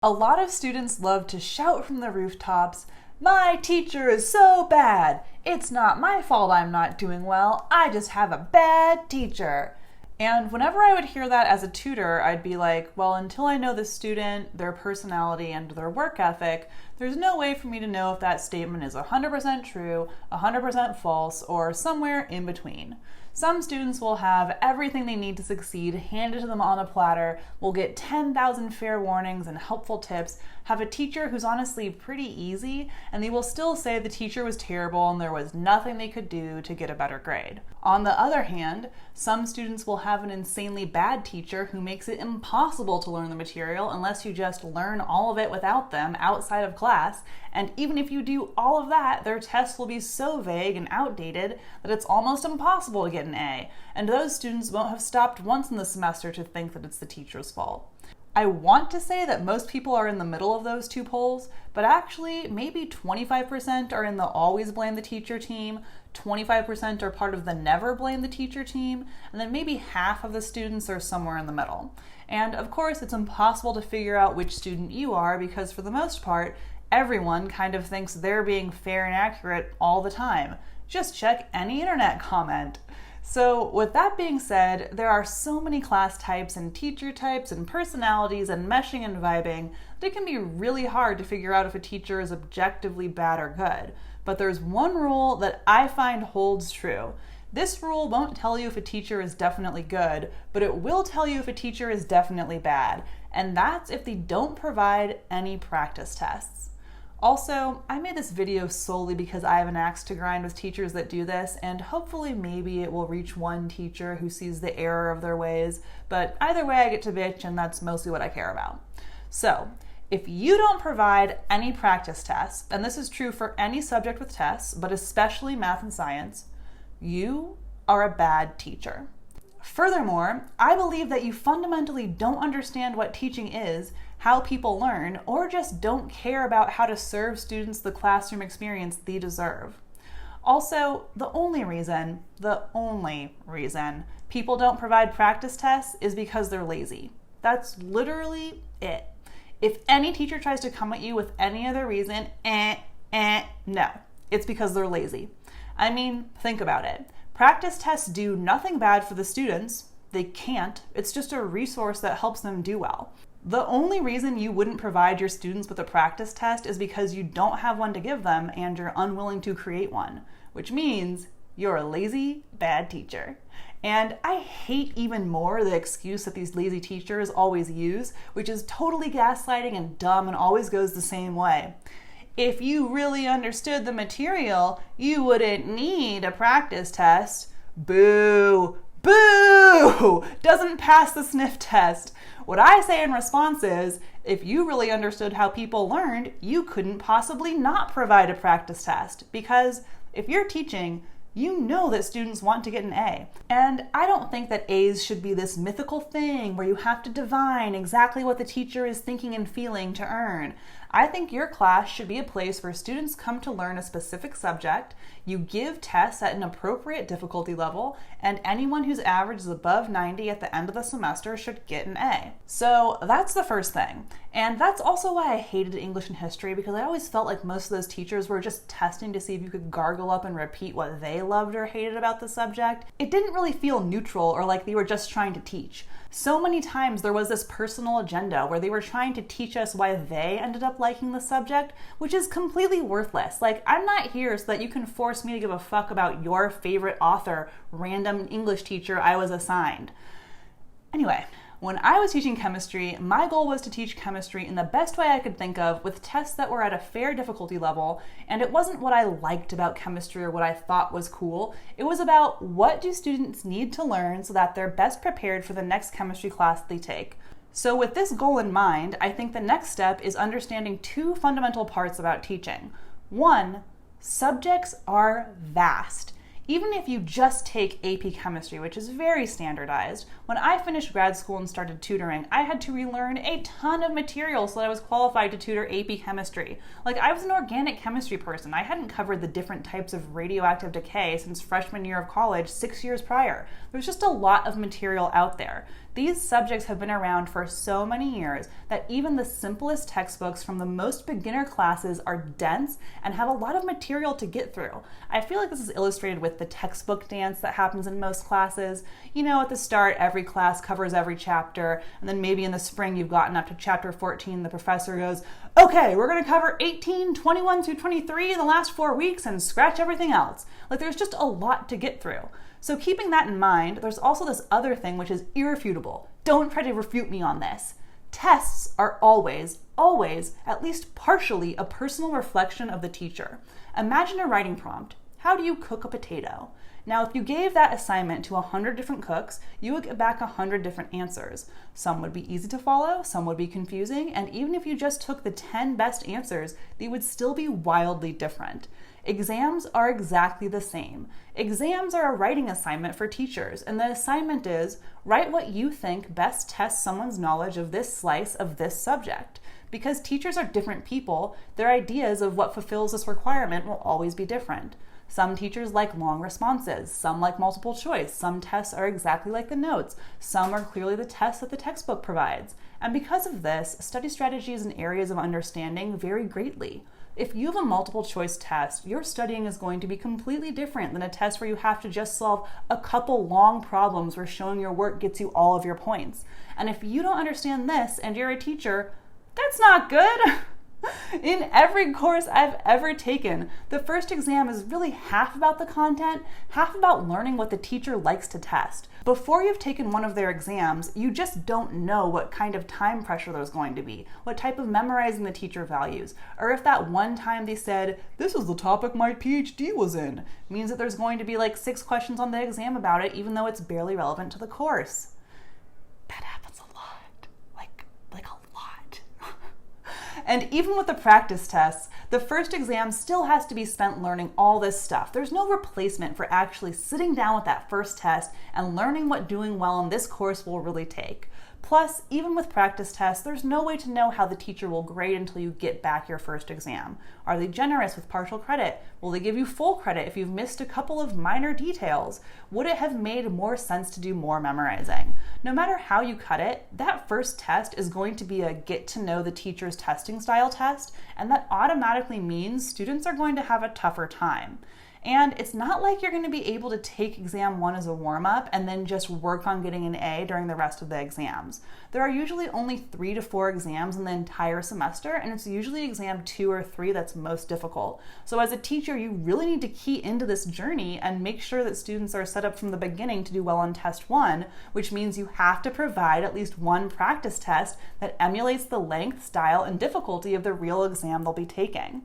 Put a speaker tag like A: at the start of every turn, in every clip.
A: A lot of students love to shout from the rooftops, "My teacher is so bad! It's not my fault I'm not doing well, I just have a bad teacher." And whenever I would hear that as a tutor, I'd be like, well, until I know the student, their personality, and their work ethic, there's no way for me to know if that statement is 100% true, 100% false, or somewhere in between. Some students will have everything they need to succeed handed to them on a platter, will get 10,000 fair warnings and helpful tips, have a teacher who's honestly pretty easy, and they will still say the teacher was terrible and there was nothing they could do to get a better grade. On the other hand, some students will have an insanely bad teacher who makes it impossible to learn the material unless you just learn all of it without them outside of class, and even if you do all of that, their tests will be so vague and outdated that it's almost impossible to get an A, and those students won't have stopped once in the semester to think that it's the teacher's fault. I want to say that most people are in the middle of those two poles, but actually maybe 25% are in the always blame the teacher team, 25% are part of the never blame the teacher team, and then maybe half of the students are somewhere in the middle. And of course, it's impossible to figure out which student you are because for the most part, everyone kind of thinks they're being fair and accurate all the time. Just check any internet comment. So with that being said, there are so many class types and teacher types and personalities and meshing and vibing that it can be really hard to figure out if a teacher is objectively bad or good. But there's one rule that I find holds true. This rule won't tell you if a teacher is definitely good, but it will tell you if a teacher is definitely bad. And that's if they don't provide any practice tests. Also, I made this video solely because I have an axe to grind with teachers that do this, and hopefully maybe it will reach one teacher who sees the error of their ways, but either way I get to bitch, and that's mostly what I care about. So, if you don't provide any practice tests, and this is true for any subject with tests, but especially math and science, you are a bad teacher. Furthermore, I believe that you fundamentally don't understand what teaching is, how people learn, or just don't care about how to serve students the classroom experience they deserve. Also, the only reason people don't provide practice tests is because they're lazy. That's literally it. If any teacher tries to come at you with any other reason, no, it's because they're lazy. I mean, think about it. Practice tests do nothing bad for the students. They can't. It's just a resource that helps them do well. The only reason you wouldn't provide your students with a practice test is because you don't have one to give them and you're unwilling to create one, which means you're a lazy, bad teacher. And I hate even more the excuse that these lazy teachers always use, which is totally gaslighting and dumb and always goes the same way. If you really understood the material, you wouldn't need a practice test. Boo! Boo! Doesn't pass the sniff test. What I say in response is, if you really understood how people learned, you couldn't possibly not provide a practice test. Because if you're teaching, you know that students want to get an A. And I don't think that A's should be this mythical thing where you have to divine exactly what the teacher is thinking and feeling to earn. I think your class should be a place where students come to learn a specific subject, you give tests at an appropriate difficulty level, and anyone whose average is above 90 at the end of the semester should get an A. So that's the first thing. And that's also why I hated English and history, because I always felt like most of those teachers were just testing to see if you could gargle up and repeat what they loved or hated about the subject. It didn't really feel neutral or like they were just trying to teach. So many times there was this personal agenda where they were trying to teach us why they ended up liking the subject, which is completely worthless. Like, I'm not here so that you can force me to give a fuck about your favorite author, random English teacher I was assigned. Anyway, when I was teaching chemistry, my goal was to teach chemistry in the best way I could think of with tests that were at a fair difficulty level, and it wasn't what I liked about chemistry or what I thought was cool. It was about what do students need to learn so that they're best prepared for the next chemistry class they take. So with this goal in mind, I think the next step is understanding two fundamental parts about teaching. One, subjects are vast. Even if you just take AP Chemistry, which is very standardized, when I finished grad school and started tutoring, I had to relearn a ton of material so that I was qualified to tutor AP Chemistry. Like, I was an organic chemistry person. I hadn't covered the different types of radioactive decay since freshman year of college 6 years prior. There's just a lot of material out there. These subjects have been around for so many years that even the simplest textbooks from the most beginner classes are dense and have a lot of material to get through. I feel like this is illustrated with the textbook dance that happens in most classes. You know, at the start, every class covers every chapter, and then maybe in the spring you've gotten up to chapter 14, the professor goes, okay, we're going to cover 18, 21 through 23 in the last 4 weeks and scratch everything else. Like, there's just a lot to get through. So keeping that in mind, there's also this other thing which is irrefutable. Don't try to refute me on this. Tests are always, at least partially, a personal reflection of the teacher. Imagine a writing prompt. How do you cook a potato? Now, if you gave that assignment to 100 different cooks, you would get back 100 different answers. Some would be easy to follow, some would be confusing, and even if you just took the 10 best answers, they would still be wildly different. Exams are exactly the same. Exams are a writing assignment for teachers, and the assignment is write what you think best tests someone's knowledge of this slice of this subject. Because teachers are different people, their ideas of what fulfills this requirement will always be different. Some teachers like long responses, some like multiple choice, some tests are exactly like the notes, some are clearly the tests that the textbook provides. And because of this, study strategies and areas of understanding vary greatly. If you have a multiple choice test, your studying is going to be completely different than a test where you have to just solve a couple long problems where showing your work gets you all of your points. And if you don't understand this and you're a teacher, that's not good. In every course I've ever taken, the first exam is really half about the content, half about learning what the teacher likes to test. Before you've taken one of their exams, you just don't know what kind of time pressure there's going to be, what type of memorizing the teacher values, or if that one time they said, this is the topic my PhD was in, means that there's going to be like 6 questions on the exam about it, even though it's barely relevant to the course. That happens a lot, like a lot. And even with the practice tests, the first exam still has to be spent learning all this stuff. There's no replacement for actually sitting down with that first test and learning what doing well in this course will really take. Plus, even with practice tests, there's no way to know how the teacher will grade until you get back your first exam. Are they generous with partial credit? Will they give you full credit if you've missed a couple of minor details? Would it have made more sense to do more memorizing? No matter how you cut it, that first test is going to be a get to know the teacher's testing style test, and that automatically means students are going to have a tougher time. And it's not like you're going to be able to take exam 1 as a warm-up and then just work on getting an A during the rest of the exams. There are usually only 3 to 4 exams in the entire semester, and it's usually exam 2 or 3 that's most difficult. So as a teacher, you really need to key into this journey and make sure that students are set up from the beginning to do well on test 1, which means you have to provide at least one practice test that emulates the length, style, and difficulty of the real exam they'll be taking.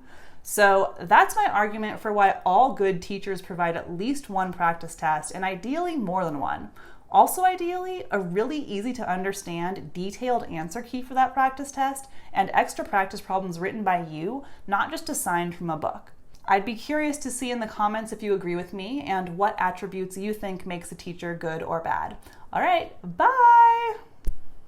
A: So that's my argument for why all good teachers provide at least one practice test, and ideally more than one. Also ideally, a really easy to understand, detailed answer key for that practice test, and extra practice problems written by you, not just assigned from a book. I'd be curious to see in the comments if you agree with me and what attributes you think makes a teacher good or bad. All right, bye!